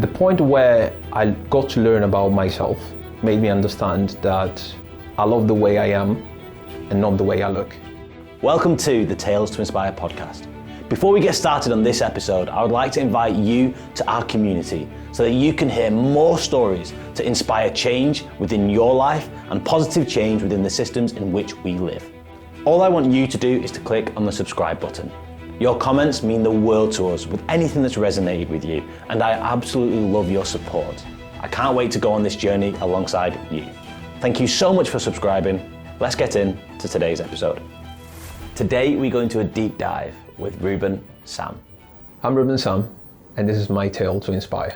The point where I got to learn about myself made me understand that I love the way I am and not the way I look. Welcome to the Tales to Inspire podcast. Before we get started on this episode, I would like to invite you to our community so that you can hear more stories to inspire change within your life and positive change within the systems in which we live. All I want you to do is to click on the subscribe button. Your comments mean the world to us with anything that's resonated with you, and I absolutely love your support. I can't wait to go on this journey alongside you. Thank you so much for subscribing. Let's get into today's episode. Today we go into a deep dive with Reuben Sam. I'm Reuben Sam, and this is my tale to inspire.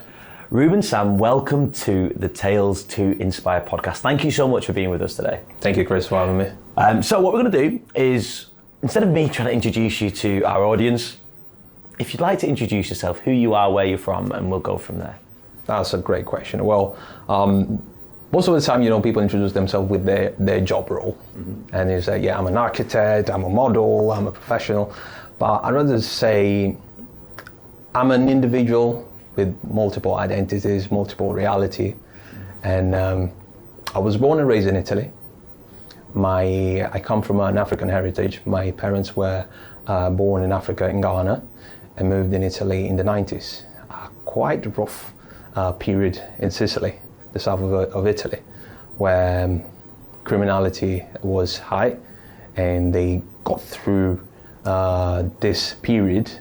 Reuben Sam, welcome to the Tales to Inspire podcast. Thank you so much for being with us today. Thank you, Krish, for having me. So what we're going to do is, instead of me trying to introduce you to our audience, if you'd like to introduce yourself, who you are, where you're from, and we'll go from there. That's a great question. Well, most of the time, people introduce themselves with their job role. Mm-hmm. And they say, yeah, I'm an architect, I'm a model, I'm a professional. But I'd rather say I'm an individual with multiple identities, multiple reality. And I was born and raised in Italy. I come from an African heritage. My parents were born in Africa, in Ghana, and moved in Italy in the 90s. Quite a rough period in Sicily, the south of Italy, where criminality was high, and they got through this period,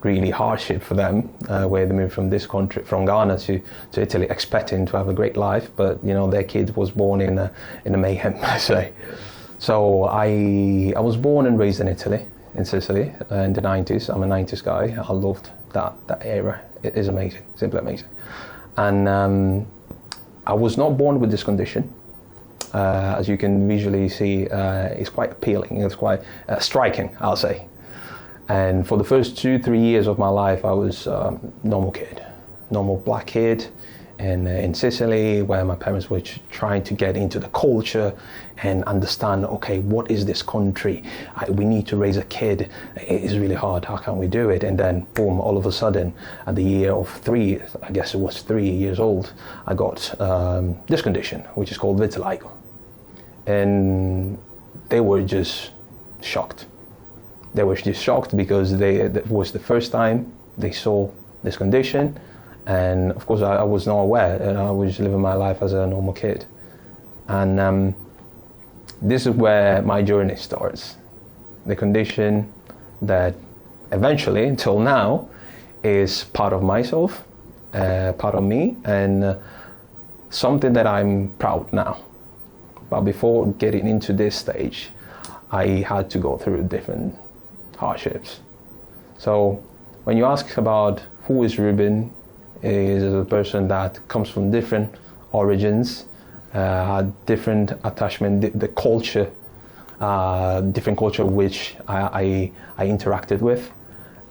really hardship for them, where they moved from this country, from Ghana to Italy, expecting to have a great life, but their kid was born in a mayhem, I say. So I was born and raised in Italy, in Sicily, in the 90s. I'm a 90s guy. I loved that era. It is amazing, simply amazing. And I was not born with this condition. As you can visually see, it's quite appealing. It's quite striking, I'll say. And for the first 2-3 years of my life, I was a normal kid, normal black kid in Sicily, where my parents were trying to get into the culture and understand, okay, what is this country? We need to raise a kid. It is really hard. How can we do it? And then, boom, all of a sudden, at the year of 3, I guess it was 3 years old, I got this condition, which is called vitiligo. And they were just shocked. They were just shocked because that was the first time they saw this condition. And of course I was not aware, and I was living my life as a normal kid. And this is where my journey starts. The condition that eventually, until now, is part of myself, part of me, and something that I'm proud now. But before getting into this stage, I had to go through different hardships. So when you ask about who is Reuben, is a person that comes from different origins, had different attachment, the culture, different culture which I interacted with,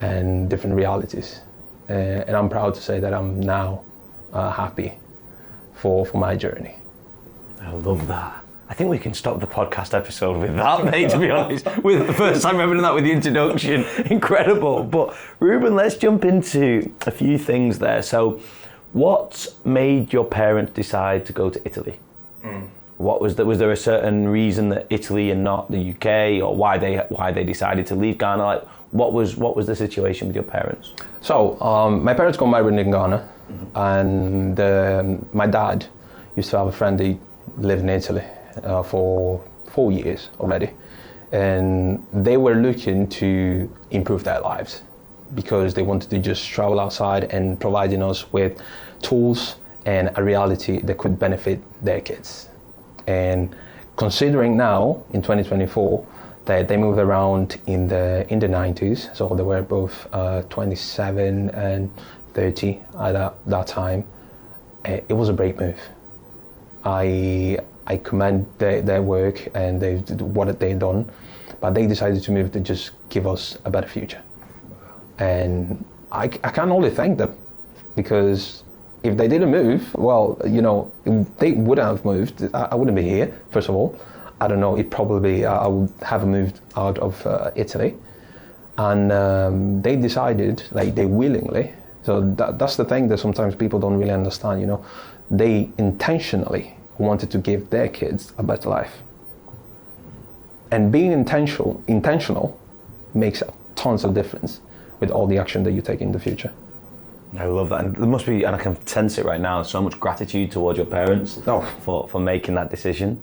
and different realities. And I'm proud to say that I'm now happy for my journey. I love that. I think we can stop the podcast episode with that, mate, to be honest. With the first time ever done that with the introduction. Incredible. But Reuben, let's jump into a few things there. So what made your parents decide to go to Italy? What was there a certain reason that Italy and not the UK, or why they decided to leave Ghana? Like, what was the situation with your parents? So my parents got married in Ghana, and my dad used to have a friend that lived in Italy for 4 years already, and they were looking to improve their lives because they wanted to just travel outside and providing us with tools and a reality that could benefit their kids. And considering now in 2024 that they moved around in the 90s, so they were both 27 and 30 at that time, it was a great move. I commend their work and what they've done, but they decided to move to just give us a better future. And I can only thank them, because if they didn't move, well, if they wouldn't have moved, I wouldn't be here, first of all. I don't know, I would have moved out of Italy. And they decided, they willingly So that's the thing that sometimes people don't really understand, They intentionally wanted to give their kids a better life. And being intentional makes tons of difference with all the action that you take in the future. I love that, and there must be, and I can sense it right now, so much gratitude towards your parents for making that decision.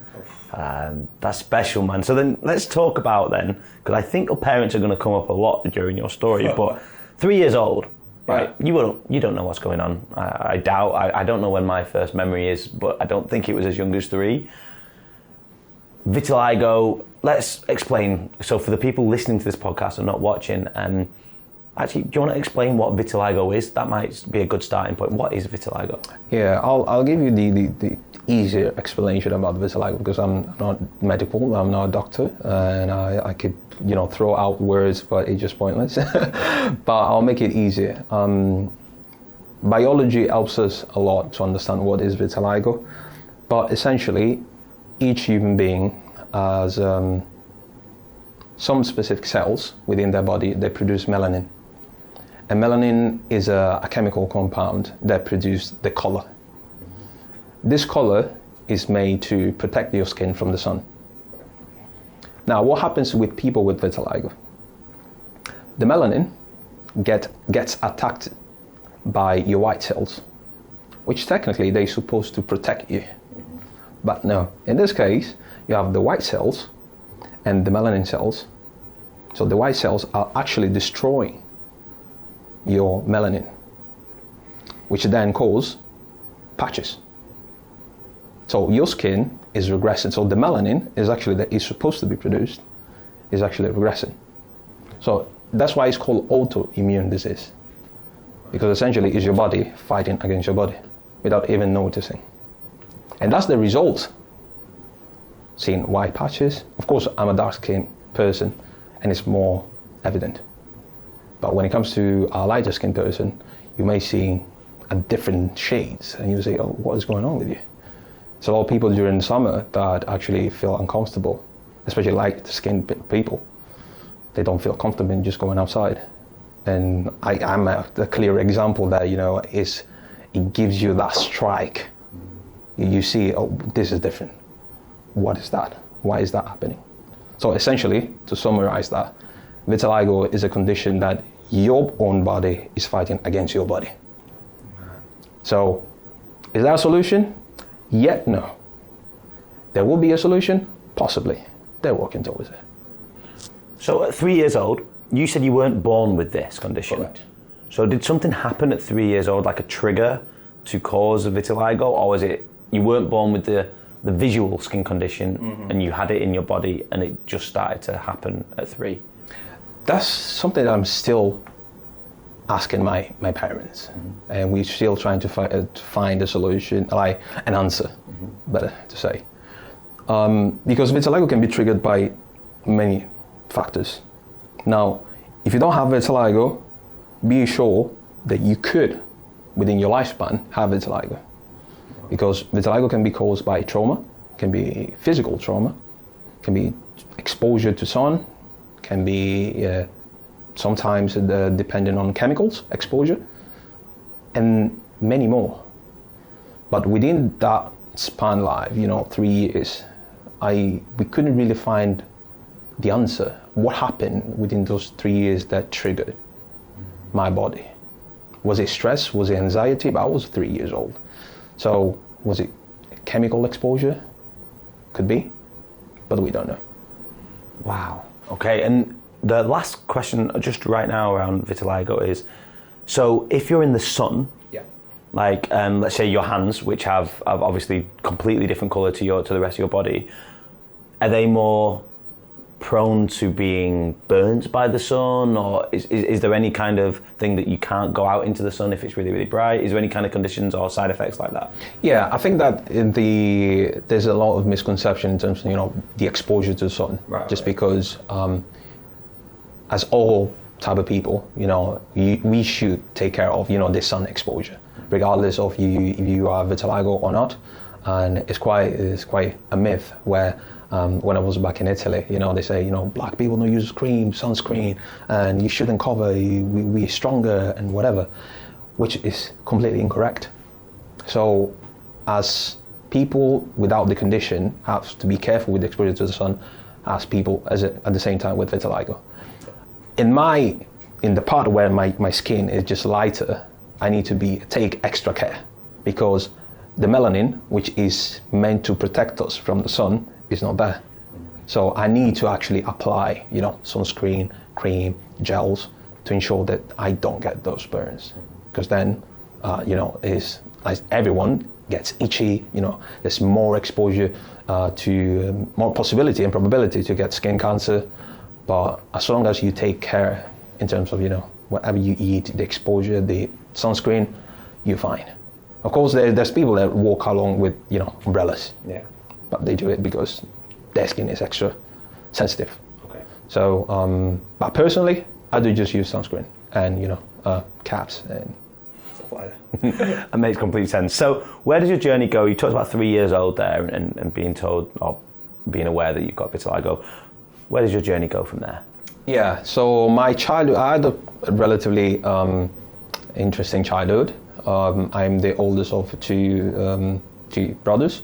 That's special, man. So then let's talk about then, because I think your parents are going to come up a lot during your story, but 3 years old, right? Yeah. You don't know what's going on. I doubt, I don't know when my first memory is, but I don't think it was as young as 3. Vitiligo, let's explain. So for the people listening to this podcast and not watching, actually, do you want to explain what vitiligo is? That might be a good starting point. What is vitiligo? Yeah, I'll give you the easier explanation about vitiligo, because I'm not medical, I'm not a doctor, and I could throw out words, but it's just pointless. But I'll make it easier. Biology helps us a lot to understand what is vitiligo, but essentially each human being has some specific cells within their body that produce melanin. And melanin is a chemical compound that produces the color. This color is made to protect your skin from the sun. Now, what happens with people with vitiligo? The melanin gets attacked by your white cells, which technically they're supposed to protect you. But no, in this case, you have the white cells and the melanin cells. So the white cells are actually destroying your melanin, which then cause patches. So your skin is regressing. So the melanin is actually that is supposed to be produced is actually regressing. So that's why it's called autoimmune disease, because essentially it's your body fighting against your body without even noticing. And that's the result. Seeing white patches. Of course, I'm a dark-skinned person, and it's more evident. But when it comes to a lighter skinned person, you may see a different shades, and you say, "Oh, what is going on with you?" So a lot of people during the summer that actually feel uncomfortable, especially light skinned people. They don't feel comfortable in just going outside. And I'm a clear example that it gives you that strike. You see, oh, this is different. What is that? Why is that happening? So essentially, to summarize that, vitiligo is a condition that your own body is fighting against your body. So, is there a solution? Yet no. There will be a solution? Possibly. They're working towards it. So at 3 years old, you said you weren't born with this condition. Correct. So did something happen at 3 years old, like a trigger to cause a vitiligo, or was it you weren't born with the visual skin condition, and you had it in your body and it just started to happen at 3? That's something that I'm still asking my parents, and we're still trying to find a solution, like an answer, better to say. Because vitiligo can be triggered by many factors. Now, if you don't have vitiligo, be sure that you could, within your lifespan, have vitiligo. Because vitiligo can be caused by trauma, can be physical trauma, can be exposure to sun, can be sometimes depending on chemicals exposure, and many more. But within that span life, 3 years, we couldn't really find the answer. What happened within those 3 years that triggered my body? Was it stress? Was it anxiety? But I was 3 years old. So was it chemical exposure? Could be, but we don't know. Wow. Okay, and the last question just right now around vitiligo is, so if you're in the sun, like let's say your hands, which have obviously completely different color to the rest of your body, are they more prone to being burnt by the sun, or is there any kind of thing that you can't go out into the sun if it's really, really bright? Is there any kind of conditions or side effects like that? Yeah, I think that there's a lot of misconception in terms of the exposure to the sun, because as all type of people, we should take care of the sun exposure, regardless of if you are vitiligo or not. And it's quite a myth where when I was back in Italy, they say, black people don't use sunscreen, and you shouldn't cover, we're stronger and whatever. which is completely incorrect. So as people without the condition have to be careful with exposure to the sun, as people at the same time with vitiligo. In the part where my skin is just lighter, I need to take extra care, because the melanin, which is meant to protect us from the sun, is not there. So I need to actually apply, sunscreen, cream, gels to ensure that I don't get those burns. Because then, as everyone gets itchy, there's more exposure to more possibility and probability to get skin cancer. But as long as you take care in terms of, whatever you eat, the exposure, the sunscreen, you're fine. Of course, there's people that walk along with, umbrellas. Yeah. But they do it because their skin is extra sensitive. Okay. So, but personally, I do just use sunscreen and, caps and stuff like that. That makes complete sense. So where does your journey go? You talked about 3 years old there and being told or being aware that you've got vitiligo. Where does your journey go from there? Yeah, so my childhood, I had a relatively interesting childhood. I'm the oldest of two brothers.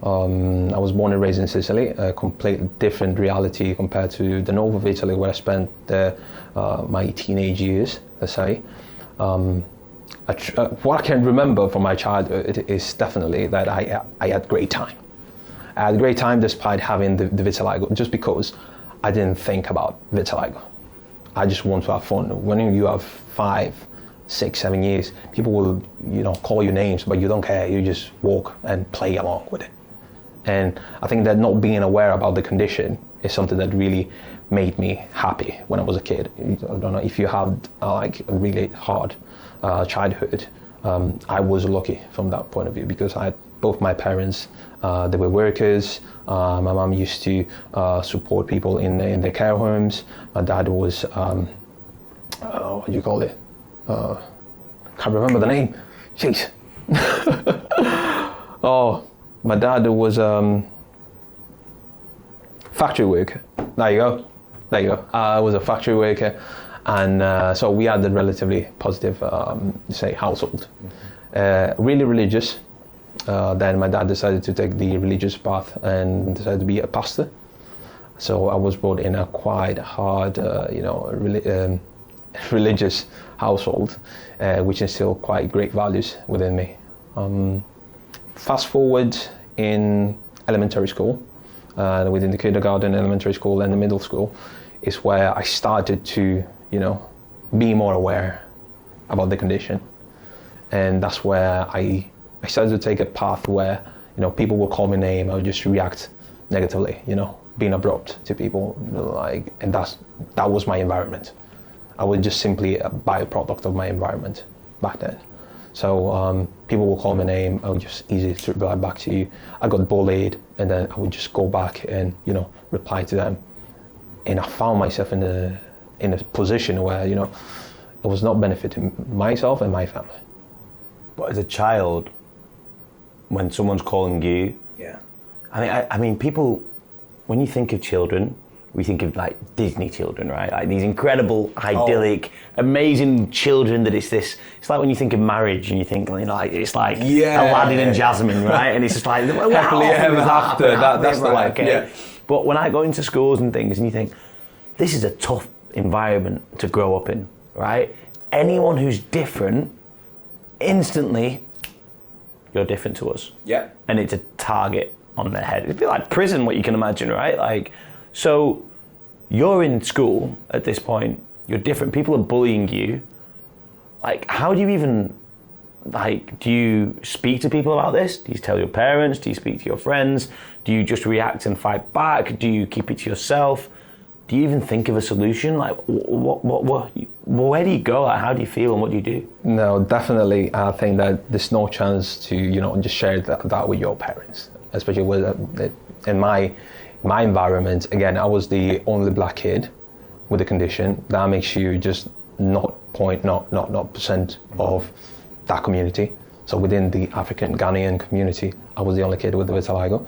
I was born and raised in Sicily, a completely different reality compared to the north of Italy, where I spent my teenage years, let's say. What I can remember from my childhood is definitely that I had great time. I had a great time despite having the vitiligo, just because I didn't think about vitiligo. I just want to have fun. When you have 5, 6, 7 years, people will, call you names, but you don't care. You just walk and play along with it. And I think that not being aware about the condition is something that really made me happy when I was a kid. I don't know if you had a really hard childhood. I was lucky from that point of view, because I had both my parents, they were workers. My mom used to support people in their care homes. My dad was, what do you call it? Can't remember the name. Jeez. Oh, my dad was factory worker. There you go. I was a factory worker, and so we had a relatively positive, household. Really religious. Then my dad decided to take the religious path and decided to be a pastor. So I was brought in a quite hard, religious household, which instilled quite great values within me. Fast forward in elementary school, within the kindergarten, elementary school, and the middle school, is where I started to, be more aware about the condition. And that's where I started to take a path where, people will call me name, I would just react negatively, being abrupt to people, and that was my environment. I was just simply a byproduct of my environment back then. So people will call my name, I would just easy to reply back to you. I got bullied, and then I would just go back and, reply to them. And I found myself in a position where, it was not benefiting myself and my family. But as a child, when someone's calling you, yeah. I mean, people, when you think of children, we think of Disney children, right? Like these incredible, idyllic, amazing children that it's like when you think of marriage and you think, it's like Aladdin and Jasmine, right? And it's just like, happily ever after. That's the life. Okay. Yeah. But when I go into schools and things and you think, this is a tough environment to grow up in, right? Anyone who's different, instantly, you're different to us. Yeah. And it's a target on their head. It'd be like prison, what you can imagine, right? So you're in school at this point, you're different, people are bullying you. How do you even, do you speak to people about this? Do you tell your parents? Do you speak to your friends? Do you just react and fight back? Do you keep it to yourself? Do you even think of a solution? Where do you go? How do you feel and what do you do? No, definitely. I think that there's no chance to, just share that with your parents, especially with in my environment. Again, I was the only black kid with the condition. That makes you just 0.0% of that community. So within the African Ghanaian community, I was the only kid with the vitiligo.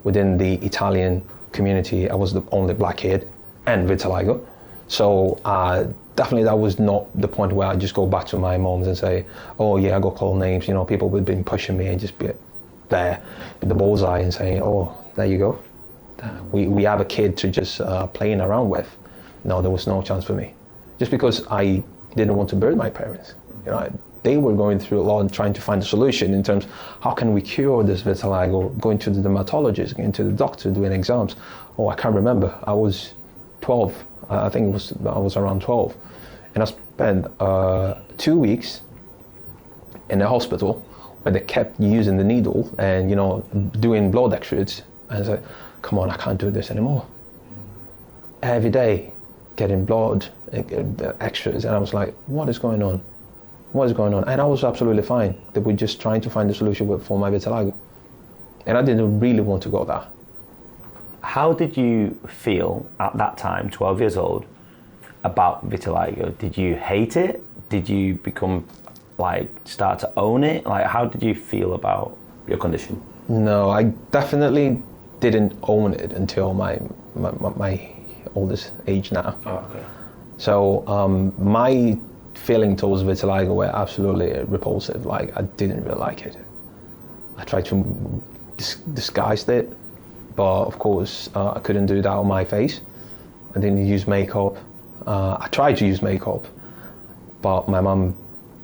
Within the Italian community, I was the only black kid and vitiligo. So definitely that was not the point where I just go back to my moms and say, oh yeah, I got called names. You know, people would have been pushing me and just be there in the bullseye and saying, oh, there you go. We have a kid to just playing around with. No, there was no chance for me. Just because I didn't want to burn my parents. You know, they were going through a lot and trying to find a solution in terms of how can we cure this vitiligo, going to the dermatologist, going to the doctor, doing exams. Oh, I can't remember. I was 12. I think I was around 12. And I spent 2 weeks in the hospital where they kept using the needle and, you know, doing blood exudates. And I said, come on, I can't do this anymore. Every day, getting blood extras, and I was like, what is going on? What is going on? And I was absolutely fine. They were just trying to find a solution for my vitiligo. And I didn't really want to go there. How did you feel at that time, 12 years old, about vitiligo? Did you hate it? Did you become, start to own it? How did you feel about your condition? No, I definitely didn't own it until my oldest age now. Oh, okay. So my feeling towards vitiligo were absolutely repulsive. I didn't really like it. I tried to disguise it, but of course I couldn't do that on my face. I didn't use makeup. I tried to use makeup, but my mom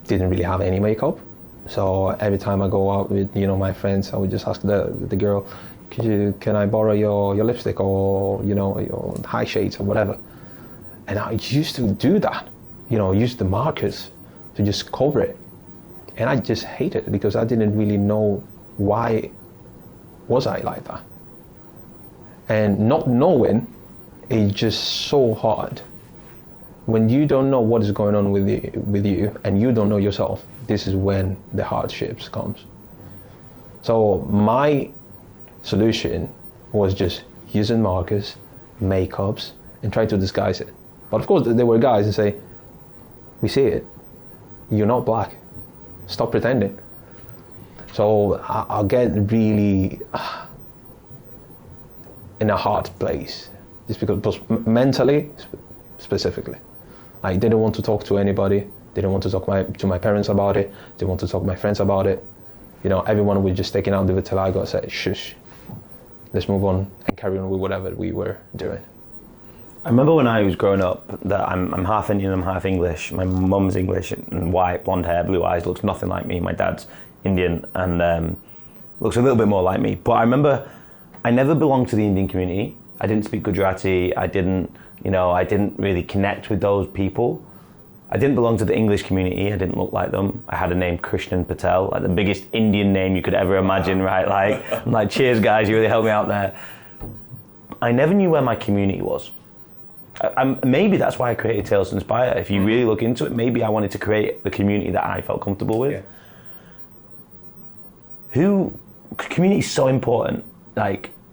didn't really have any makeup. So every time I go out with my friends, I would just ask the girl, can I borrow your lipstick or your high shades or whatever. And I used to do that, use the markers to just cover it. And I just hated it because I didn't really know why was I like that. And not knowing is just so hard. When you don't know what is going on with you and you don't know yourself, this is when the hardships comes. So my solution was just using markers, makeups, and try to disguise it. But of course there were guys who say, we see it, you're not black, stop pretending. So I'll get really in a hard place, just because mentally, specifically. I didn't want to talk to anybody, didn't want to talk to my parents about it, didn't want to talk to my friends about it. Everyone was just taking out the vitiligo and said, shush, let's move on and carry on with whatever we were doing. I remember when I was growing up that I'm half Indian, I'm half English. My mum's English and white, blonde hair, blue eyes, looks nothing like me. My dad's Indian and looks a little bit more like me. But I remember I never belonged to the Indian community. I didn't speak Gujarati. I didn't really connect with those people. I didn't belong to the English community. I didn't look like them. I had a name, Krishnan Patel, the biggest Indian name you could ever imagine, right? I'm like, cheers guys, you really helped me out there. I never knew where my community was. Maybe that's why I created Tales to Inspire. If you really look into it, maybe I wanted to create the community that I felt comfortable with. Yeah. Community is so important.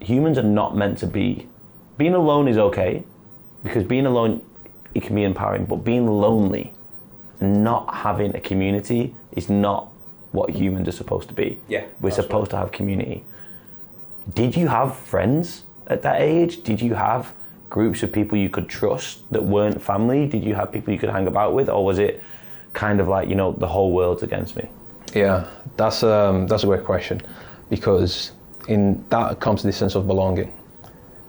Humans are not meant to be. Being alone is okay, because being alone, it can be empowering, but being lonely and not having a community is not what humans are supposed to be. Yeah, we're supposed to have community. Did you have friends at that age? Did you have groups of people you could trust that weren't family? Did you have people you could hang about with, or was it kind of like, the whole world's against me? Yeah, that's a great question, because in that comes the sense of belonging.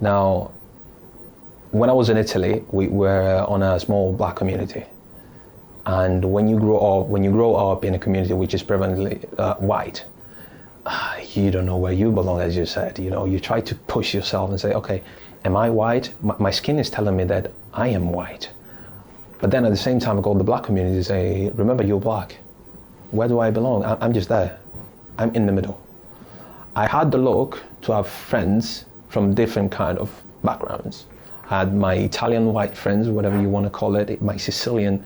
Now, when I was in Italy, we were on a small black community, and when you grow up in a community which is predominantly white, you don't know where you belong, as you said. You try to push yourself and say, okay, am I white? My skin is telling me that I am white. But then at the same time, I go to the black community and say, remember, you're black. Where do I belong? I'm just there. I'm in the middle. I had the luck to have friends from different kind of backgrounds. I had my Italian white friends, whatever you want to call it, my Sicilian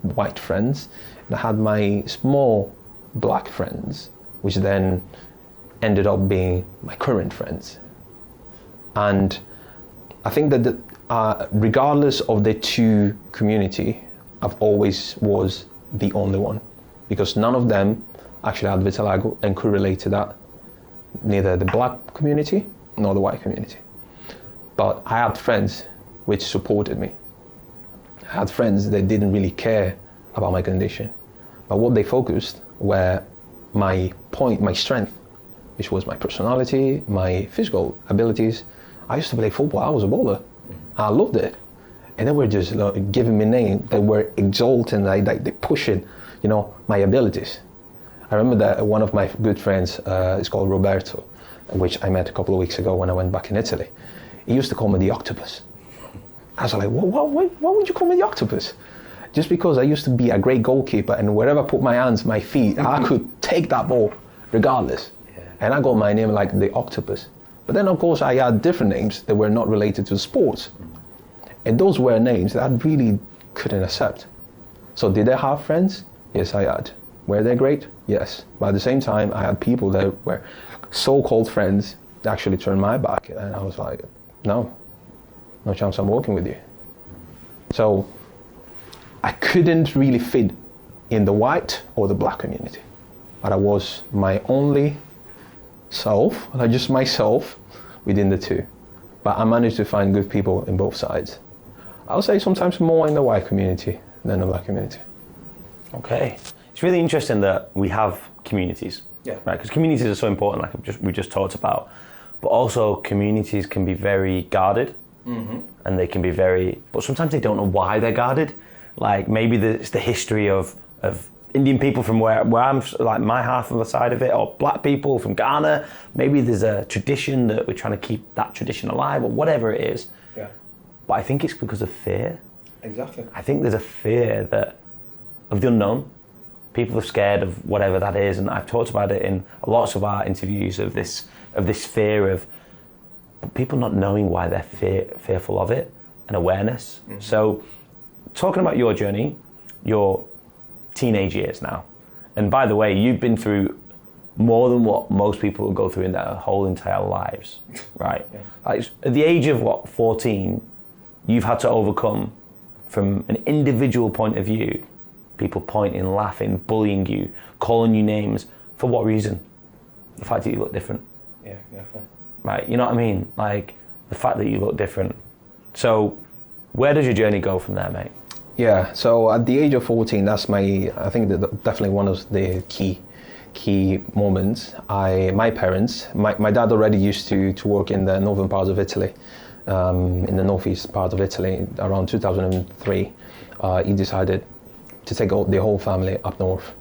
white friends, and I had my small black friends, which then ended up being my current friends. And I think that regardless of the two community, I've always was the only one, because none of them actually had vitiligo and could relate to that, neither the black community nor the white community. But I had friends which supported me. I had friends that didn't really care about my condition, but what they focused were my strength, which was my personality, my physical abilities. I used to play football. I was a bowler. I loved it. And they were just giving me names. They were exalting, they pushing, my abilities. I remember that one of my good friends is called Roberto, which I met a couple of weeks ago when I went back in Italy. He used to call me the octopus. I was like, why would you call me the octopus? Just because I used to be a great goalkeeper, and wherever I put my hands, my feet, I could take that ball regardless. Yeah. And I got my name like the octopus. But then of course I had different names that were not related to sports. And those were names that I really couldn't accept. So did I have friends? Yes, I had. Were they great? Yes. But at the same time, I had people that were so-called friends that actually turned my back. And I was like, no chance I'm working with you. So I couldn't really fit in the white or the black community. But I was my only self, like just myself within the two. But I managed to find good people in both sides. I would say sometimes more in the white community than the black community. Okay. It's really interesting that we have communities, right? Because communities are so important, like we just talked about. But also communities can be very guarded, and they can be but sometimes they don't know why they're guarded. Like maybe it's the history of Indian people from where I'm, like my half of the side of it, or black people from Ghana. Maybe there's a tradition that we're trying to keep that tradition alive, or whatever it is. Yeah. But I think it's because of fear. Exactly. I think there's a fear of the unknown. People are scared of whatever that is, and I've talked about it in lots of our interviews of this fear of people not knowing why they're fearful of it, and awareness. So, talking about your journey, your teenage years now, and by the way, you've been through more than what most people will go through in their whole entire lives, right? Yeah. Like, at the age of 14, you've had to overcome, from an individual point of view, people pointing, laughing, bullying you, calling you names. For what reason? The fact that you look different. Yeah, exactly. Right, you know what I mean? Like, the fact that you look different. So, where does your journey go from there, mate? Yeah, so at the age of 14, that's definitely one of the key moments. My parents, my dad already used to work in the northern parts of Italy, in the northeast part of Italy. Around 2003, he decided to take the whole family up north.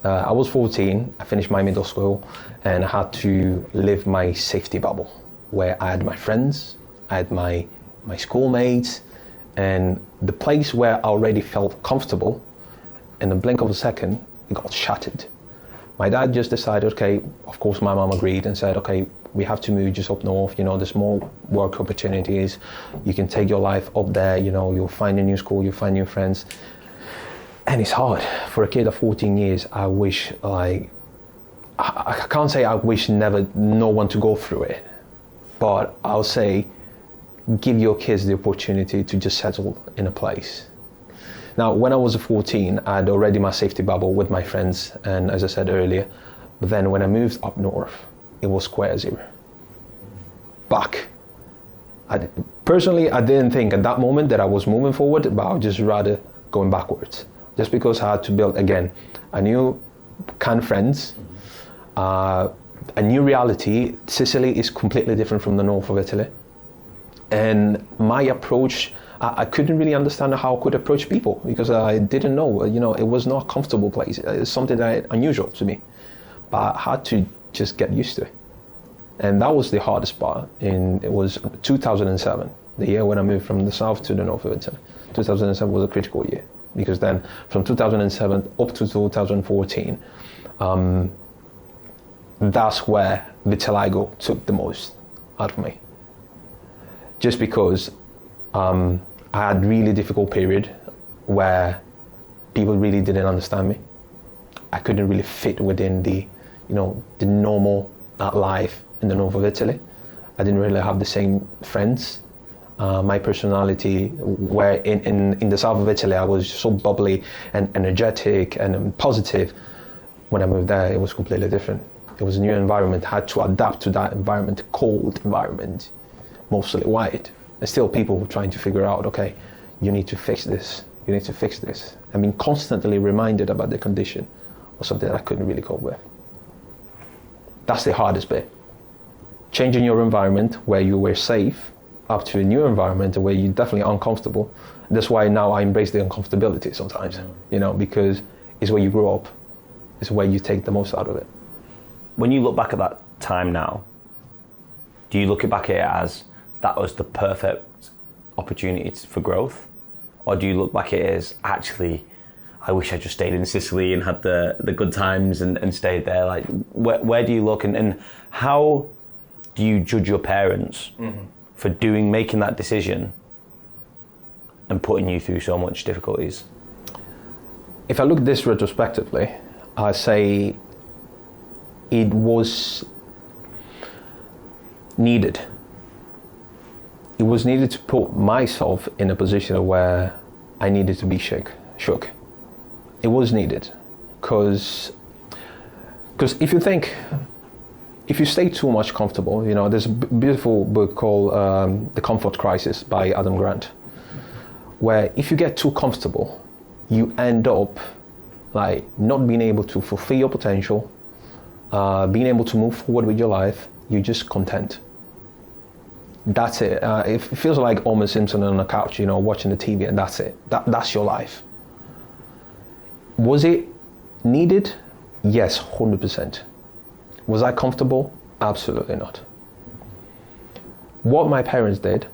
I was 14, I finished my middle school, and I had to live my safety bubble, where I had my friends, I had my schoolmates, and the place where I already felt comfortable, in the blink of a second, it got shattered. My dad just decided, okay, of course my mom agreed and said, okay, we have to move just up north, there's more work opportunities, you can take your life up there, you'll find a new school, you'll find new friends. And it's hard. For a kid of 14 years, I wish, I can't say I wish no one to go through it, but I'll say, give your kids the opportunity to just settle in a place. Now, when I was 14, I had already my safety bubble with my friends, and as I said earlier, but then when I moved up north, it was square zero. Back. Personally, I didn't think at that moment that I was moving forward, but I would just rather going backwards. Just because I had to build, again, a new kind of friends, a new reality. Sicily is completely different from the north of Italy. And my approach, I couldn't really understand how I could approach people because I didn't know, it was not a comfortable place. It's something unusual to me. But I had to just get used to it. And that was the hardest part. It was 2007, the year when I moved from the south to the north of Italy. 2007 was a critical year. Because then from 2007 up to 2014, that's where vitiligo took the most out of me. Just because I had really difficult period where people really didn't understand me. I couldn't really fit within the normal life in the north of Italy. I didn't really have the same friends. My personality, where in the south of Italy, I was so bubbly and energetic and positive. When I moved there, it was completely different. It was a new environment. I had to adapt to that environment, cold environment, mostly white. And still people were trying to figure out, okay, you need to fix this, you need to fix this. I mean, constantly reminded about the condition was something that I couldn't really cope with. That's the hardest bit. Changing your environment where you were safe up to a new environment where you're definitely uncomfortable. That's why now I embrace the uncomfortability sometimes, because it's where you grow up. It's where you take the most out of it. When you look back at that time now, do you look back at it as that was the perfect opportunity for growth? Or do you look back at it as, actually, I wish I just stayed in Sicily and had the good times and stayed there? Like, where do you look, and how do you judge your parents for making that decision and putting you through so much difficulties? If I look this retrospectively, I say it was needed. It was needed to put myself in a position where I needed to be shook. It was needed, because if you stay too much comfortable, there's a beautiful book called The Comfort Crisis by Adam Grant, where if you get too comfortable, you end up like not being able to fulfill your potential, being able to move forward with your life. You're just content. That's it. It feels like Homer Simpson on a couch, watching the TV, and that's it. That's your life. Was it needed? Yes, 100%. Was I comfortable? Absolutely not. What my parents did,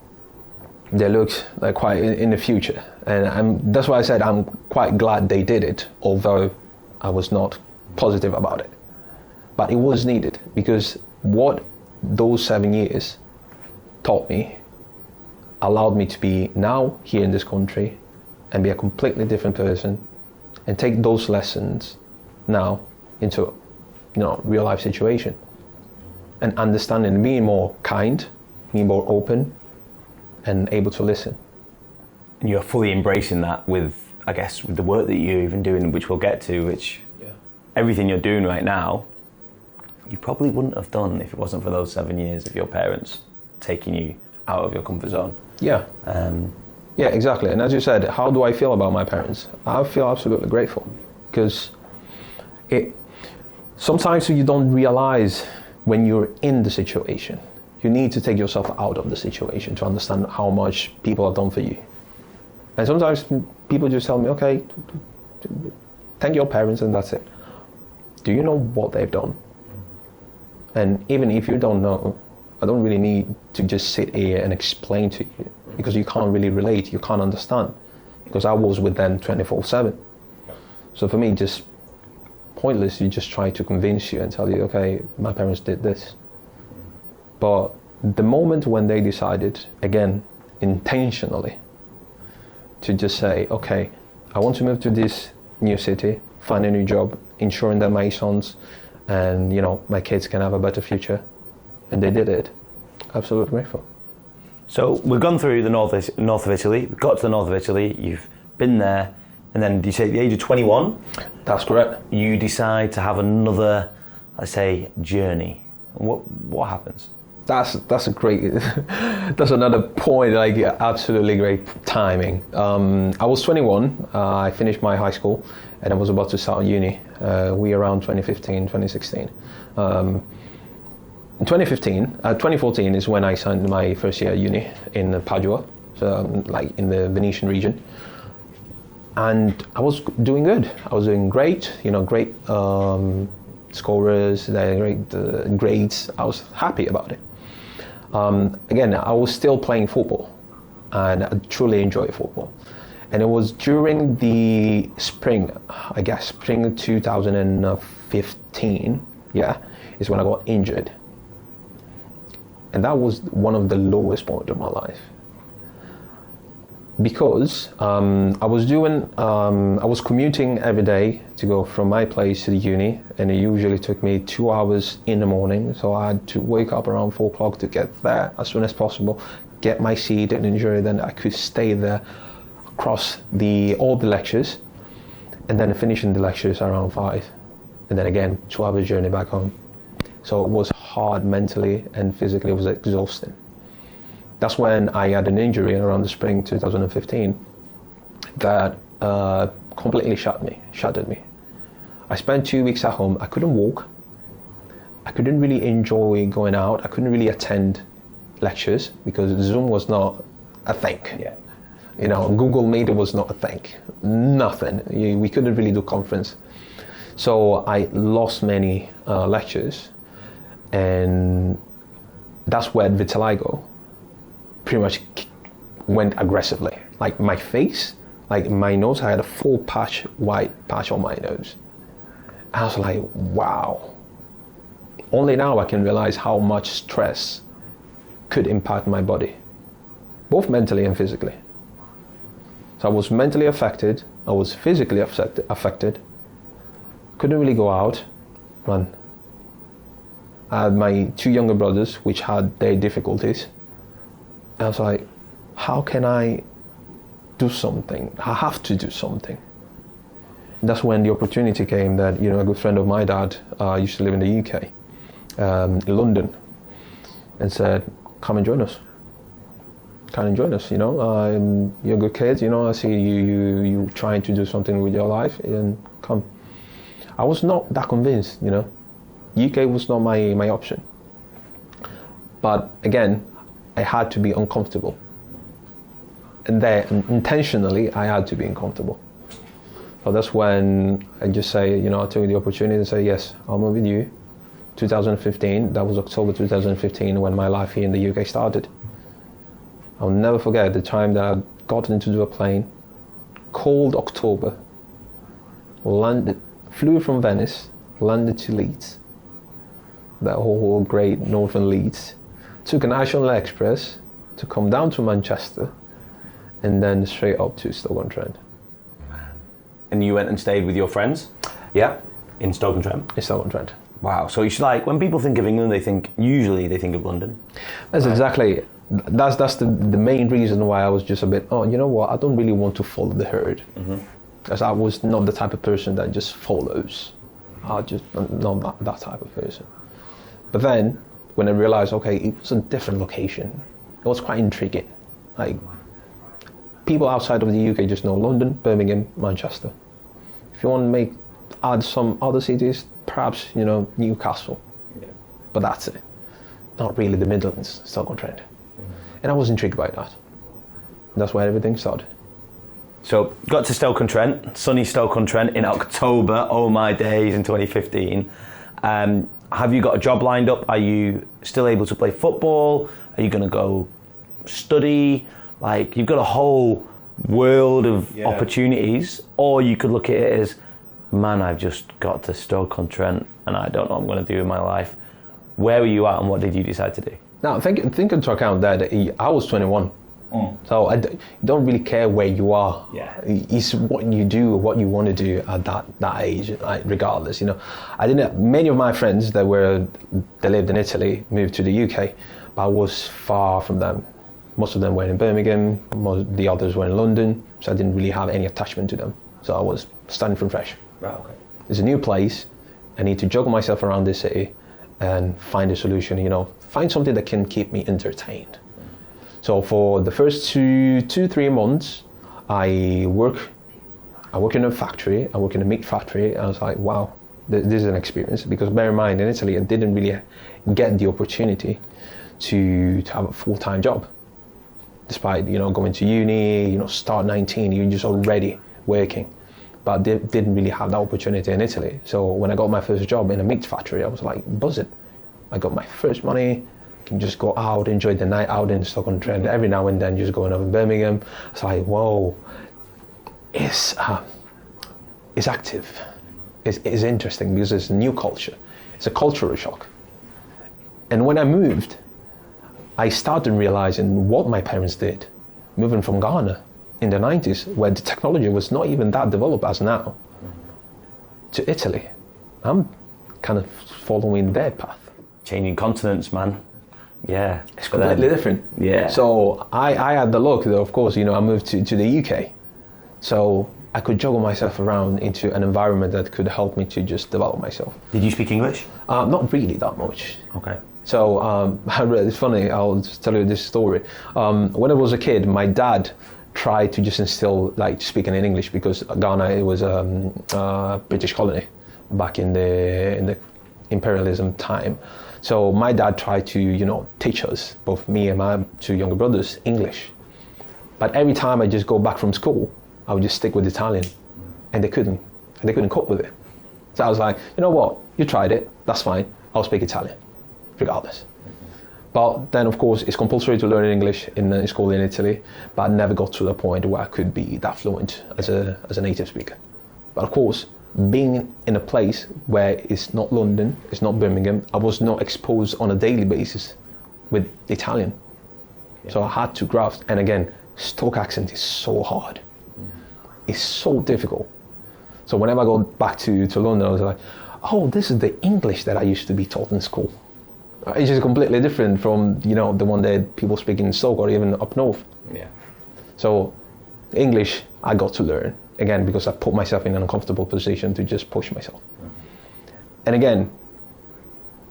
they looked like quite in the future, and that's why I said I'm quite glad they did it, although I was not positive about it. But it was needed, because what those 7 years taught me allowed me to be now here in this country and be a completely different person, and take those lessons now into real life situation, and understanding, being more kind, being more open, and able to listen. And you're fully embracing that with the work that you're even doing, which we'll get to, everything you're doing right now, you probably wouldn't have done if it wasn't for those 7 years of your parents taking you out of your comfort zone. Yeah. Yeah, exactly. And as you said, how do I feel about my parents? I feel absolutely grateful, because sometimes you don't realize when you're in the situation. You need to take yourself out of the situation to understand how much people have done for you. And sometimes people just tell me, okay, thank your parents and that's it. Do you know what they've done? And even if you don't know, I don't really need to just sit here and explain to you, because you can't really relate, you can't understand, because I was with them 24/7. So for me, just pointless, you just try to convince you and tell you, okay, my parents did this. But the moment when they decided, again, intentionally, to just say, okay, I want to move to this new city, find a new job, ensuring that my sons and my kids can have a better future, and they did it. Absolutely grateful. So we've gone through the north of Italy, we've got to the north of Italy, you've been there, and then, did you say at the age of 21? That's correct. You decide to have another, journey. What happens? That's a great, that's another point, absolutely great timing. I was 21, I finished my high school, and I was about to start uni. We around 2015, 2016. In 2014 is when I signed my first year at uni in Padua, so in the Venetian region. And I was doing good. I was doing great, great scorers, great grades. I was happy about it. Again, I was still playing football, and I truly enjoy football. And it was during the spring 2015, is when I got injured. And that was one of the lowest points of my life. Because I was commuting every day to go from my place to the uni, and it usually took me 2 hours in the morning, so I had to wake up around 4 o'clock to get there as soon as possible, get my seat and ensure that I could stay there across all the lectures, and then finishing the lectures around 5, and then again 2 hours journey back home. So it was hard mentally and physically. It was exhausting. That's when I had an injury around the spring 2015, that completely shattered me. I spent 2 weeks at home. I couldn't walk. I couldn't really enjoy going out. I couldn't really attend lectures because Zoom was not a thing. Yeah. You know, Google Meet was not a thing. Nothing. We couldn't really do conference. So I lost many lectures, and that's where vitiligo pretty much went aggressively. Like my face, like my nose, I had a full white patch on my nose. I was like, wow. Only now I can realize how much stress could impact my body, both mentally and physically. So I was mentally affected, I was physically affected, couldn't really go out, run. I had my 2 younger brothers, which had their difficulties. I was like, how can I do something? I have to do something. And that's when the opportunity came that, you know, a good friend of my dad used to live in the UK, in London, and said, come and join us. Come and join us, you know. You're a good kid, you know, I see you trying to do something with your life, and come. I was not that convinced, you know. UK was not my option. But again, I had to be uncomfortable. And there, intentionally, I had to be uncomfortable. So that's when I just say, you know, I took the opportunity and say, yes, I'll move with you. 2015, that was October 2015 when my life here in the UK started. I'll never forget the time that I got into a plane, cold October, flew from Venice, landed to Leeds, that whole great northern Leeds, took a National Express to come down to Manchester, and then straight up to Stoke-on-Trent. And you went and stayed with your friends? Yeah. In Stoke-on-Trent? In Stoke-on-Trent. Wow, so it's like, when people think of England, usually they think of London. That's right. Exactly, that's the main reason why I was just a bit, oh, you know what, I don't really want to follow the herd. Because I was not the type of person that just follows. I'm not that type of person. But then, when I realized, okay, it was a different location, it was quite intriguing. Like, people outside of the UK just know London, Birmingham, Manchester. If you want to add some other cities, perhaps, you know, Newcastle. Yeah. But that's it. Not really the Midlands, Stoke-on-Trent. And I was intrigued by that. That's where everything started. So, got to Stoke-on-Trent, sunny Stoke-on-Trent in October, oh my days, in 2015. Have you got a job lined up? Are you still able to play football? Are you going to go study? Like, you've got a whole world of opportunities, or you could look at it as, man, I've just got to Stoke-on-Trent and I don't know what I'm going to do in my life. Where were you at and what did you decide to do? Now, think into account that I was 21. So I don't really care where you are. Yeah. It's what you do, what you want to do at that age, regardless. You know, many of my friends that lived in Italy moved to the UK, but I was far from them. Most of them were in Birmingham, the others were in London, so I didn't really have any attachment to them. So I was starting from fresh. Right, okay. It's a new place, I need to juggle myself around this city and find a solution, you know, find something that can keep me entertained. So for the first 3 months, I work in a factory, I work in a meat factory, and I was like, wow, this is an experience, because bear in mind, in Italy, I didn't really get the opportunity to have a full-time job. Despite, you know, going to uni, you know, start 19, you're just already working. But I didn't really have that opportunity in Italy. So when I got my first job in a meat factory, I was like buzzing. I got my first money, can just go out, enjoy the night out in Stoke-on-Trent, every now and then just going over in Birmingham. It's like, whoa, it's active, it's interesting because it's a new culture. It's a cultural shock. And when I moved, I started realizing what my parents did, moving from Ghana in the 90s, where the technology was not even that developed as now, to Italy. I'm kind of following their path. Changing continents, man. Yeah. It's completely different. Yeah. So I had the luck, though, of course, you know, I moved to the UK. So I could juggle myself around into an environment that could help me to just develop myself. Did you speak English? Not really that much. Okay. So it's funny, I'll just tell you this story. When I was a kid, my dad try to just instill like speaking in English, because Ghana, it was a British colony back in the imperialism time. So my dad tried to, teach us, both me and my two younger brothers, English. But every time I just go back from school, I would just stick with Italian, and they couldn't cope with it. So I was like, you know what, you tried it, that's fine, I'll speak Italian, regardless. But then, of course, it's compulsory to learn English in school in Italy, but I never got to the point where I could be that fluent as a native speaker. But of course, being in a place where it's not London, it's not Birmingham, I was not exposed on a daily basis with Italian. Yeah. So I had to grasp, and again, Stoke accent is so hard. It's so difficult. So whenever I go back to London, I was like, oh, this is the English that I used to be taught in school. It's just completely different from, the one that people speak in Stoke or even up north. Yeah. So English, I got to learn, again, because I put myself in an uncomfortable position to just push myself. And again,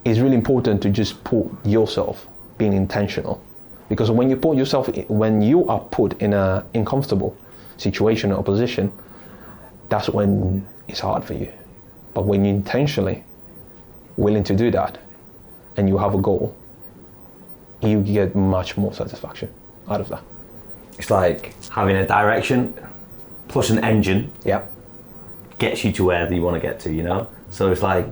it's really important to just put yourself, being intentional. Because when you are put in an uncomfortable situation or position, that's when it's hard for you. But when you're intentionally willing to do that, and you have a goal, you get much more satisfaction out of that. It's like having a direction plus an engine. Yeah. Gets you to where you want to get to, So it's like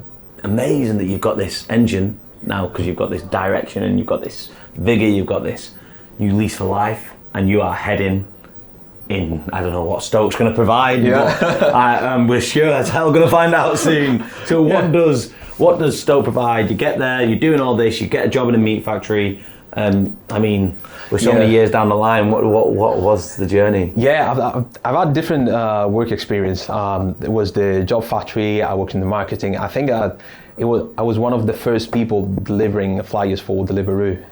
amazing that you've got this engine now, because you've got this direction and you've got this vigor, you've got this new lease for life, and you are heading in, I don't know what Stoke's going to provide, but we're sure as hell going to find out soon. So what does Stoke provide? You get there, you're doing all this, you get a job in a meat factory. We're so many years down the line. What was the journey? Yeah, I've had different work experience. It was the job factory. I worked in the marketing. I think I was one of the first people delivering flyers for Deliveroo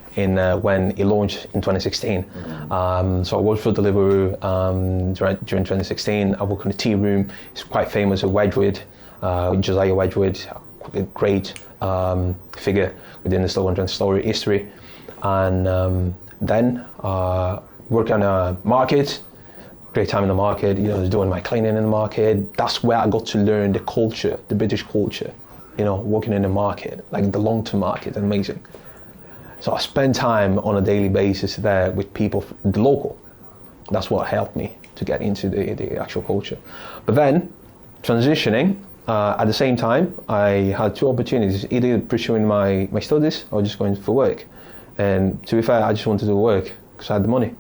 when it launched in 2016. So I worked for Deliveroo during 2016. I worked in the tea room. It's quite famous at Wedgwood, Josiah Wedgwood, a great figure within the Stoke-on-Trent story history. And then worked on a market, great time in the market, doing my cleaning in the market. That's where I got to learn the culture, the British culture, working in the market, like the long-term market, amazing. So I spent time on a daily basis there with people, the local. That's what helped me to get into the actual culture. But then, transitioning, at the same time, I had two opportunities, either pursuing my studies or just going for work. And to be fair, I just wanted to work because I had the money.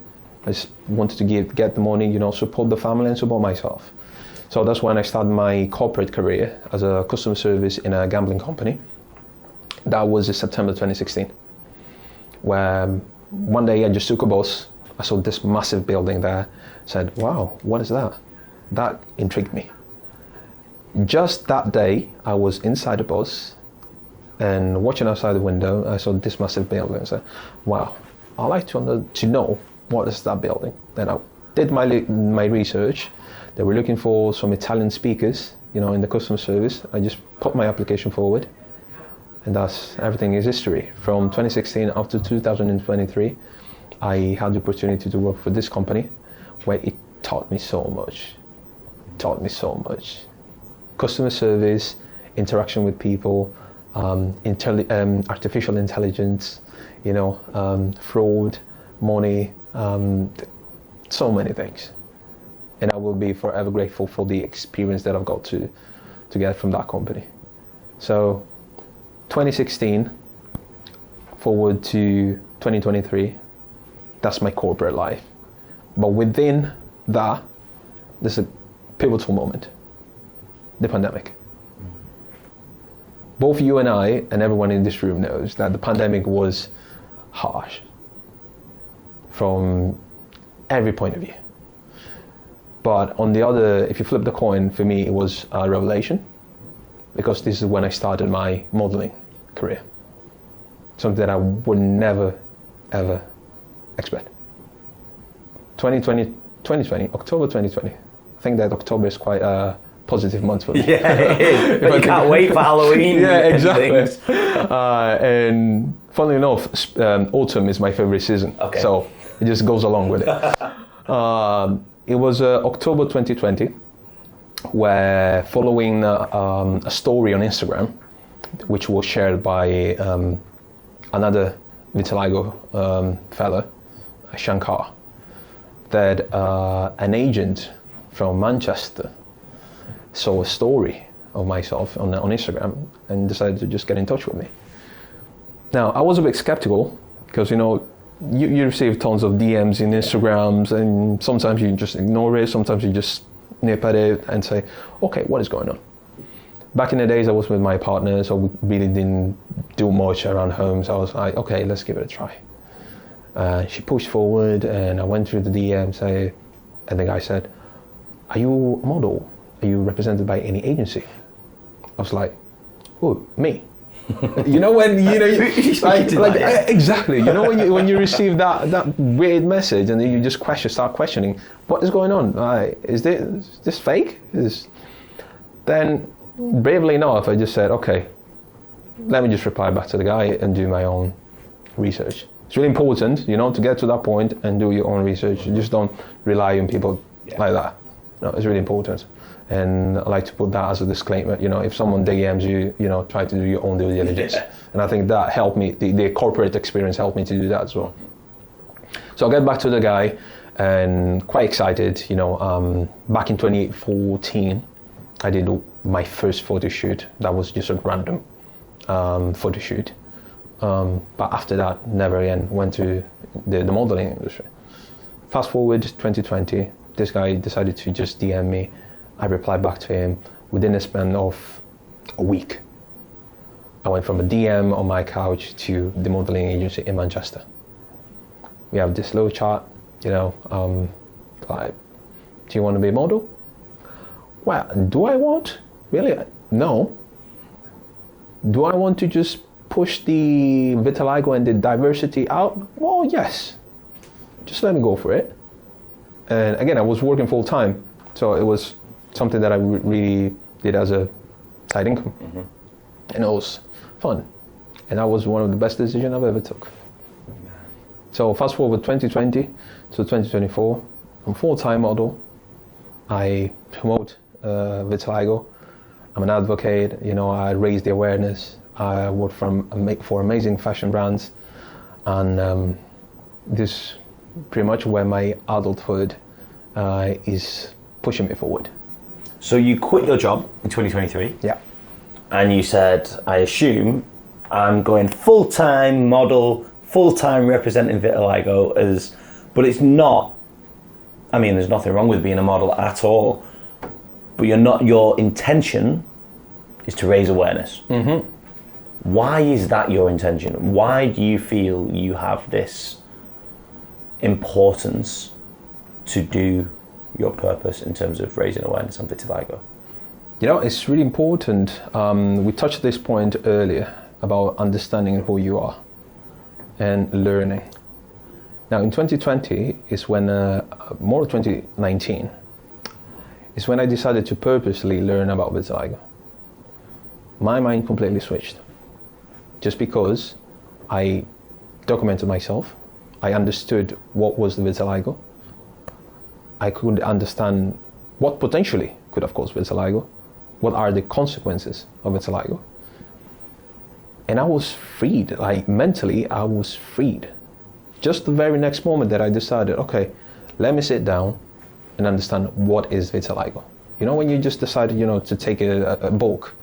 I just wanted to get the money, support the family and support myself. So that's when I started my corporate career as a customer service in a gambling company. That was in September 2016, where one day I just took a bus. I saw this massive building there, said, wow, what is that? That intrigued me. Just that day, I was inside the bus and watching outside the window, I saw this massive building and said, wow, I'd like to know what is that building. Then I did my research. They were looking for some Italian speakers, in the customer service. I just put my application forward, and thus everything is history. From 2016 up to 2023, I had the opportunity to work for this company, where it taught me so much. Customer service, interaction with people, artificial intelligence, fraud, money, so many things. And I will be forever grateful for the experience that I've got to get from that company. So 2016 forward to 2023, that's my corporate life. But within that, there's a pivotal moment, the pandemic. Both you and I, and everyone in this room knows that the pandemic was harsh from every point of view. But on the other, if you flip the coin, for me it was a revelation, because this is when I started my modeling career. Something that I would never, ever expect. 2020, October 2020. I think that October is quite a positive month for me. Yeah, it is. But you can't wait for Halloween. Yeah, exactly. And funnily enough, autumn is my favorite season. Okay. So it just goes along with it. It was October 2020, where following a story on Instagram, which was shared by another vitiligo fellow, Shankar, that an agent from Manchester saw a story of myself on Instagram and decided to just get in touch with me. Now, I was a bit skeptical because, you receive tons of DMs in Instagrams, and sometimes you just ignore it, sometimes you just nip at it and say, okay, what is going on? Back in the days, I was with my partner, so we really didn't do much around home, so I was like, okay, let's give it a try. She pushed forward, and I went through the DMs, and the guy said, are you a model? Are you represented by any agency? I was like, oh, me. Exactly. When you receive that weird message and then you just start questioning, what is going on? Is this fake? Then bravely enough, I just said, okay, let me just reply back to the guy and do my own research. It's really important, to get to that point and do your own research. You just don't rely on people like that. No, it's really important. And I like to put that as a disclaimer. If someone DMs you, try to do your own due diligence. Yeah. And I think that helped me. The corporate experience helped me to do that as well. So I get back to the guy, and quite excited. Back in 2014, I did my first photo shoot. That was just a random photo shoot. But after that, never again went to the modeling industry. Fast forward 2020, this guy decided to just DM me. I replied back to him within a span of a week. I went from a DM on my couch to the modeling agency in Manchester. We have this little chat, like, do you want to be a model? Well, do I want? Really? No. Do I want to just push the vitiligo and the diversity out? Well, yes. Just let me go for it. And again, I was working full time, so it was something that I really did as a side income. Mm-hmm. And it was fun. And that was one of the best decisions I've ever took. So fast forward 2020 to 2024, I'm a full-time model. I promote vitiligo. I'm an advocate, I raise the awareness. I work for amazing fashion brands. And this pretty much where my adulthood is pushing me forward. So you quit your job in 2023. Yeah. And you said, I assume I'm going full-time model, full-time representing vitiligo but it's not, there's nothing wrong with being a model at all, but your intention is to raise awareness. Mm-hmm. Why is that your intention? Why do you feel you have this importance to do your purpose in terms of raising awareness on vitiligo? It's really important. We touched this point earlier about understanding who you are and learning. Now in 2020 is when, more 2019, is when I decided to purposely learn about vitiligo. My mind completely switched. Just because I documented myself, I understood what was the vitiligo. I could understand what potentially could have caused vitiligo, what are the consequences of vitiligo. And I was freed, mentally I was freed. Just the very next moment that I decided, okay, let me sit down and understand what is vitiligo. When you just decided, to take a book,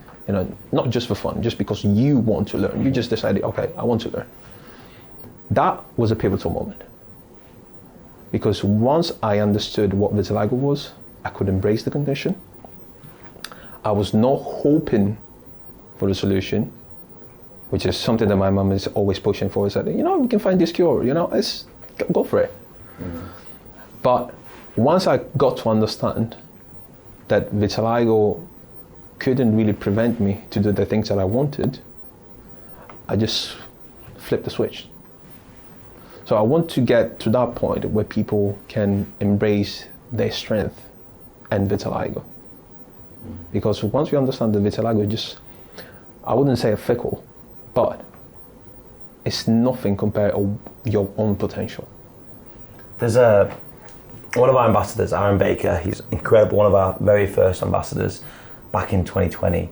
not just for fun, just because you want to learn. You just decided, okay, I want to learn. That was a pivotal moment. Because once I understood what vitiligo was, I could embrace the condition. I was not hoping for the solution, which is something that my mom is always pushing for. Is that, we can find this cure, let's go for it. Mm-hmm. But once I got to understand that vitiligo couldn't really prevent me to do the things that I wanted, I just flipped the switch. So I want to get to that point where people can embrace their strength and vitiligo. Because once you understand the vitiligo, I wouldn't say a fickle, but it's nothing compared to your own potential. There's a one of our ambassadors, Aaron Baker, he's incredible, one of our very first ambassadors back in 2020.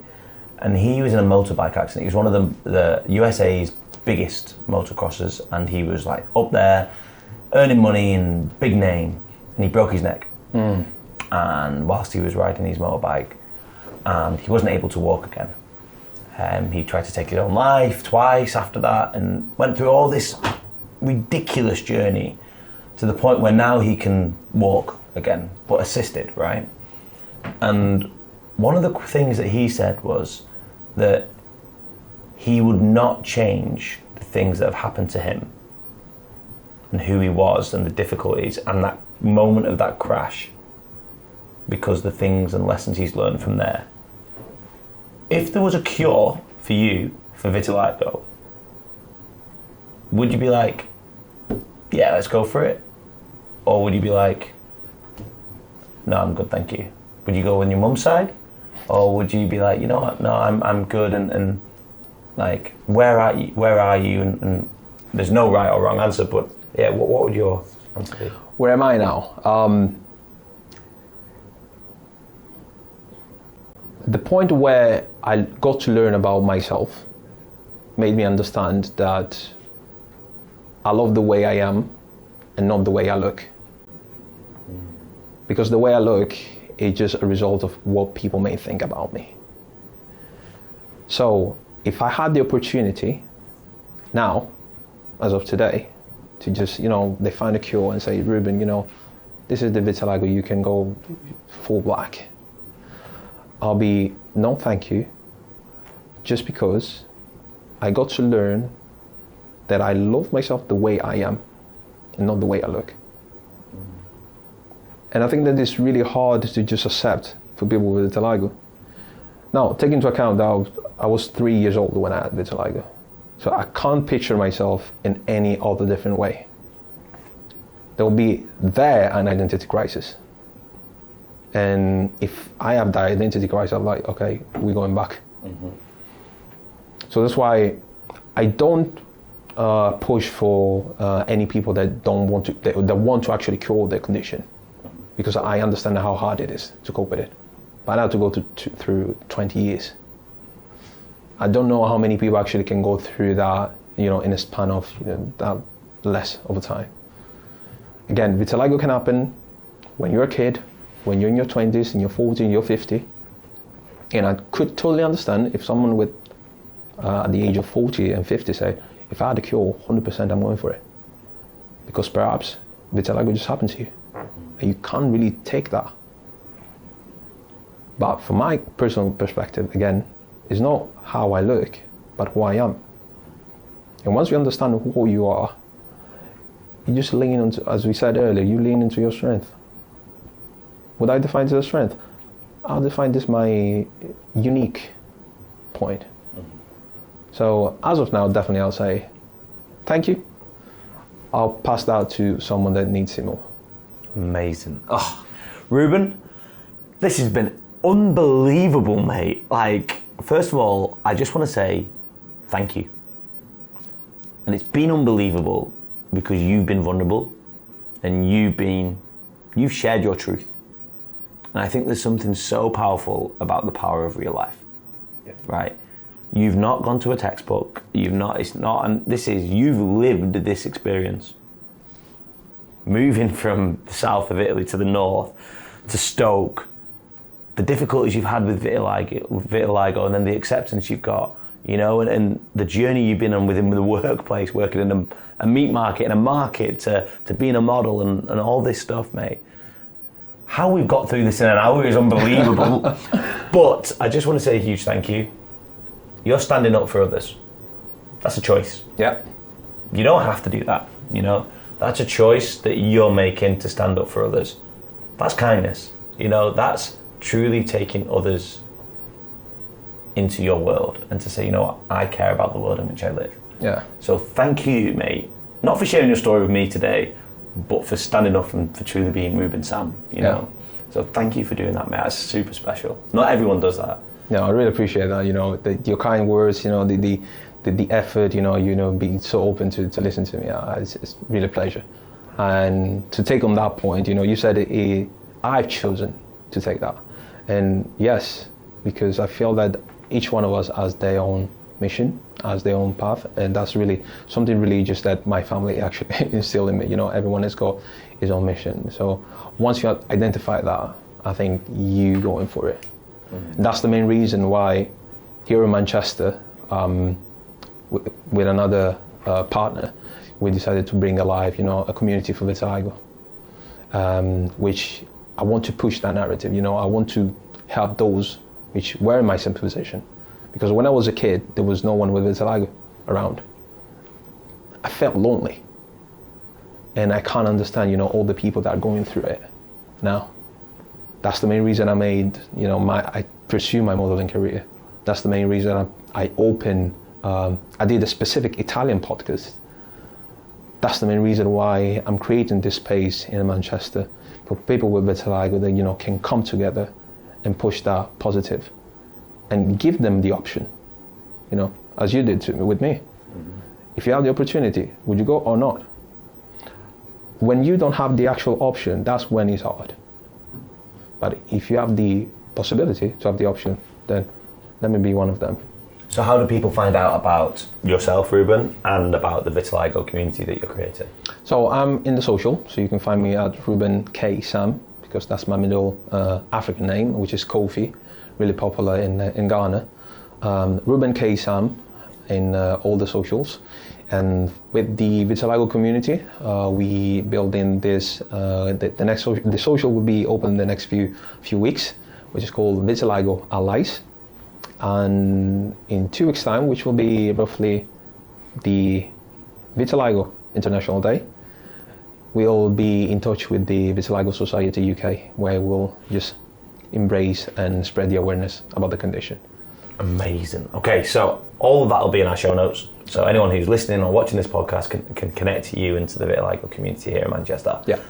And he was in a motorbike accident. He was one of the USA's biggest motocrossers, and he was like up there earning money and big name, and he broke his neck. And whilst he was riding his motorbike, and he wasn't able to walk again. He tried to take his own life twice after that, and went through all this ridiculous journey to the point where now he can walk again, but assisted, right? And one of the things that he said was that he would not change the things that have happened to him and who he was and the difficulties and that moment of that crash, because the things and lessons he's learned from there. If there was a cure for you for vitiligo, would you be like, yeah, let's go for it? Or would you be like, no, I'm good, thank you? Would you go on your mum's side? Or would you be like, you know what, no, I'm good, and like, where are you? And there's no right or wrong answer, but yeah, what would your answer be? Where am I now? The point where I got to learn about myself made me understand that I love the way I am and not the way I look. Because the way I look is just a result of what people may think about me. So if I had the opportunity now, as of today, to just, they find a cure and say, Reuben, this is the vitiligo, you can go full black. I'll be, no thank you, just because I got to learn that I love myself the way I am and not the way I look. And I think that it's really hard to just accept for people with vitiligo. Now, take into account that I was 3 years old when I had vitiligo. So I can't picture myself in any other different way. There will be an identity crisis. And if I have that identity crisis, I'm like, okay, we're going back. So that's why I don't push for any people that don't want to, that want to actually cure their condition, because I understand how hard it is to cope with it. But I had to go through 20 years. I don't know how many people actually can go through that, in a span of that less of a time. Again, vitiligo can happen when you're a kid, when you're in your 20s, in your 40s, in your 50. And I could totally understand if someone with at the age of 40 and 50 say, if I had a cure, 100% I'm going for it. Because perhaps vitiligo just happened to you. And you can't really take that. But from my personal perspective, again, it's not how I look, but who I am. And once you understand who you are, you just lean into, as we said earlier, you lean into your strength. Would I define this as strength? I'll define this my unique point. So as of now, definitely I'll say, thank you. I'll pass that to someone that needs it more. Amazing. Oh, Reuben, this has been unbelievable, mate. Like, first of all, I just want to say thank you. And it's been unbelievable because you've been vulnerable and you've shared your truth. And I think there's something so powerful about the power of real life, right? You've not gone to a textbook. You've lived this experience. Moving from the south of Italy to the north, to Stoke, the difficulties you've had with vitiligo, and then the acceptance you've got, and the journey you've been on within the workplace, working in a meat market, in a market, to being a model and all this stuff, mate. How we've got through this in an hour is unbelievable. But I just want to say a huge thank you. You're standing up for others. That's a choice. Yeah. You don't have to do that, That's a choice that you're making to stand up for others. That's kindness. That's truly taking others into your world and to say, I care about the world in which I live. Yeah. So thank you, mate. Not for sharing your story with me today, but for standing up and for truly being Reuben Sam, know. So thank you for doing that, mate. That's super special. Not everyone does that. No, I really appreciate that. Your kind words. The effort. Being so open to listen to me. It's really a pleasure. And to take on that point, you said I've chosen to take that. And yes, because I feel that each one of us has their own mission, has their own path, and that's really something religious that my family actually instilled in me. Everyone has got his own mission. So once you identify that, I think you go in for it. Mm-hmm. That's the main reason why here in Manchester, with another partner, we decided to bring alive, a community for vitiligo, which I want to push that narrative. I want to help those which were in my same position. Because when I was a kid, there was no one with vitiligo around. I felt lonely. And I can't understand, all the people that are going through it now. That's the main reason I made, I pursue my modeling career. That's the main reason I did a specific Italian podcast. That's the main reason why I'm creating this space in Manchester for people with vitiligo that, can come together and push that positive and give them the option, as you did with me. Mm-hmm. If you have the opportunity, would you go or not? When you don't have the actual option, that's when it's hard. But if you have the possibility to have the option, then let me be one of them. So how do people find out about yourself, Reuben, and about the vitiligo community that you're creating? So I'm in the social, so you can find me at Reuben K. Sam, because that's my middle African name, which is Kofi, really popular in Ghana. Reuben K. Sam in all the socials. And with the vitiligo community, we build in this, the social will be open in the next few weeks, which is called Vitiligo Allies. And in 2 weeks' time, which will be roughly the Vitiligo International Day, we'll be in touch with the Vitiligo Society UK, where we'll just embrace and spread the awareness about the condition. Amazing. Okay, so all of that will be in our show notes. So anyone who's listening or watching this podcast can connect to you into the vitiligo community here in Manchester. Yeah.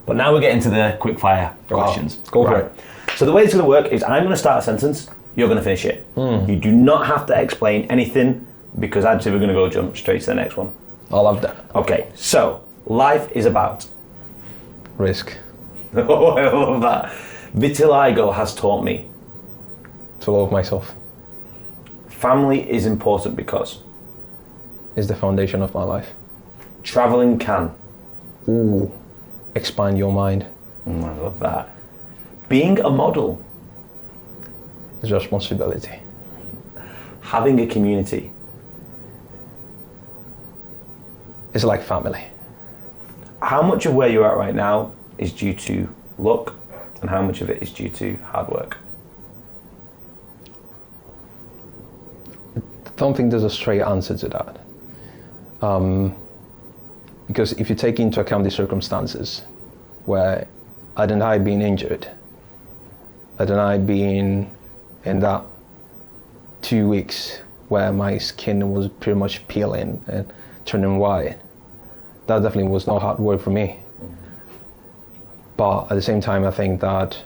But now we're getting to the quick fire questions. Go for it. So the way it's going to work is I'm going to start a sentence, you're going to finish it. You do not have to explain anything because actually we're going to jump straight to the next one. I love that. Okay, so life is about risk. Oh, I love that. Vitiligo has taught me to love myself. Family is important because it's the foundation of my life. Traveling can expand your mind. I love that. Being a model is a responsibility. Having a community is like family. How much of where you're at right now is due to luck, and how much of it is due to hard work? I don't think there's a straight answer to that. Because if you take into account the circumstances where hadn't I been injured, hadn't I been in that 2 weeks where my skin was pretty much peeling and turning white, that definitely was not hard work for me. But at the same time, I think that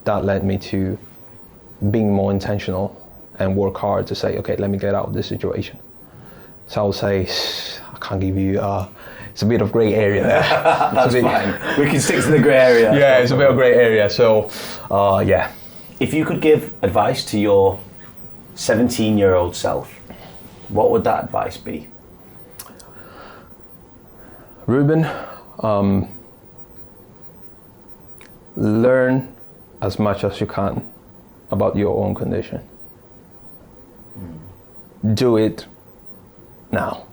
led me to being more intentional and work hard to say, okay, let me get out of this situation. So I would say, I can't give you, it's a bit of grey area there. That's fine. We can stick to the grey area. Yeah, it's a bit of grey area. So, yeah. If you could give advice to your 17-year-old self, what would that advice be? Reuben, learn as much as you can about your own condition. Do it now.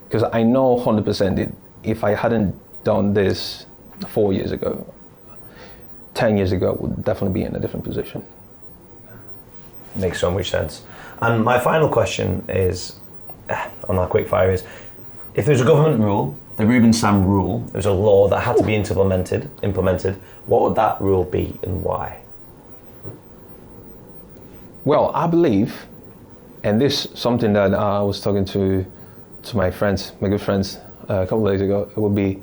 Because I know 100% if I hadn't done this 4 years ago, 10 years ago, I would definitely be in a different position. Makes so much sense. And my final question is, on that quick fire is, if there's a government rule, the Reuben Sam rule, there's a law that had to be implemented, what would that rule be and why? Well, I believe, and this is something that I was talking to my friends, my good friends, a couple of days ago, it would be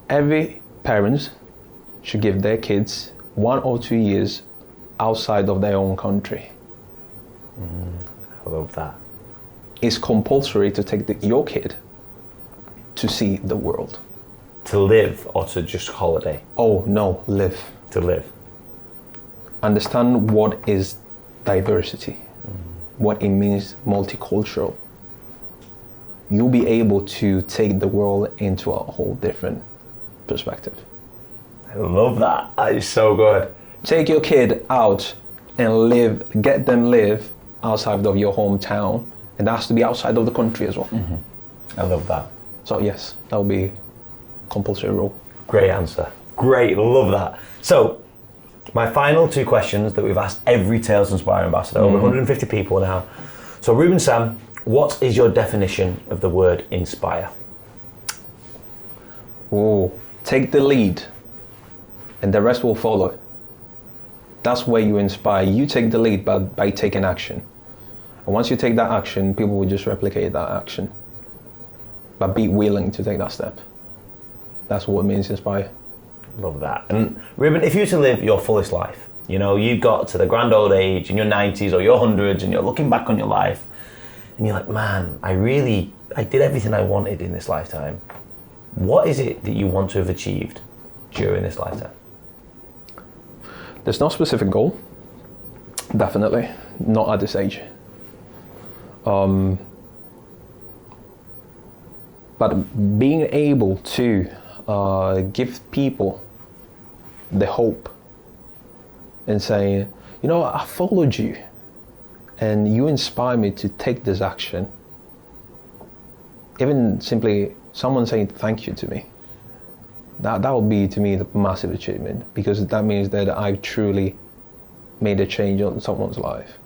every parent should give their kids 1 or 2 years outside of their own country. I love that. It's compulsory to take your kid to see the world. To live or to just holiday? Oh, no, live. To live. Understand what is diversity, what it means multicultural. You'll be able to take the world into a whole different perspective. I love that. That is so good. Take your kid out and get them live outside of your hometown, and that has to be outside of the country as well. I love that. So yes, that will be compulsory rule. Great answer. Great, love that. So, my final two questions that we've asked every Tales to Inspire ambassador, over 150 people now. So Reuben Sam, what is your definition of the word inspire? Oh, take the lead and the rest will follow. That's where you inspire. You take the lead by taking action. And once you take that action, people will just replicate that action. But be willing to take that step. That's what it means inspire. Love that. And Reuben, if you were to live your fullest life, you know, you got to the grand old age in your 90s or your 100s and you're looking back on your life and you're like, man, I did everything I wanted in this lifetime. What is it that you want to have achieved during this lifetime? There's no specific goal, definitely, not at this age. But being able to give people the hope and saying, you know, I followed you and you inspire me to take this action. Even simply someone saying thank you to me. That would be to me the massive achievement, because that means that I've truly made a change on someone's life.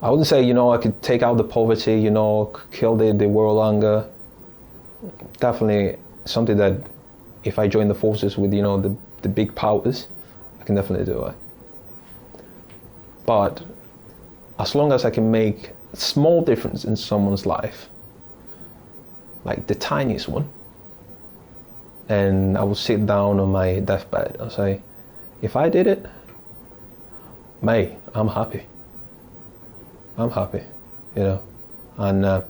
I wouldn't say, you know, I could take out the poverty, you know, kill the world hunger. Definitely something that if I join the forces with, you know, the big powers, I can definitely do it. But as long as I can make a small difference in someone's life, like the tiniest one, and I will sit down on my deathbed and say, if I did it, May, I'm happy. I'm happy, you know. And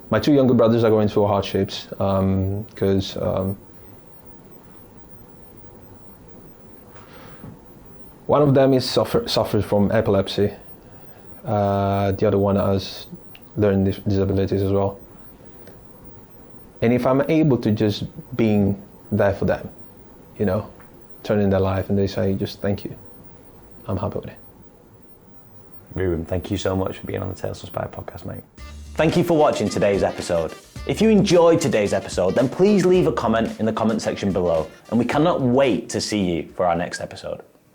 my two younger brothers are going through hardships because one of them suffers from epilepsy. The other one has learning disabilities as well. And if I'm able to just being there for them, you know, turning their life and they say, just thank you, I'm happy with it. Reuben, thank you so much for being on the Tales to Inspire podcast, mate. Thank you for watching today's episode. If you enjoyed today's episode, then please leave a comment in the comment section below, and we cannot wait to see you for our next episode.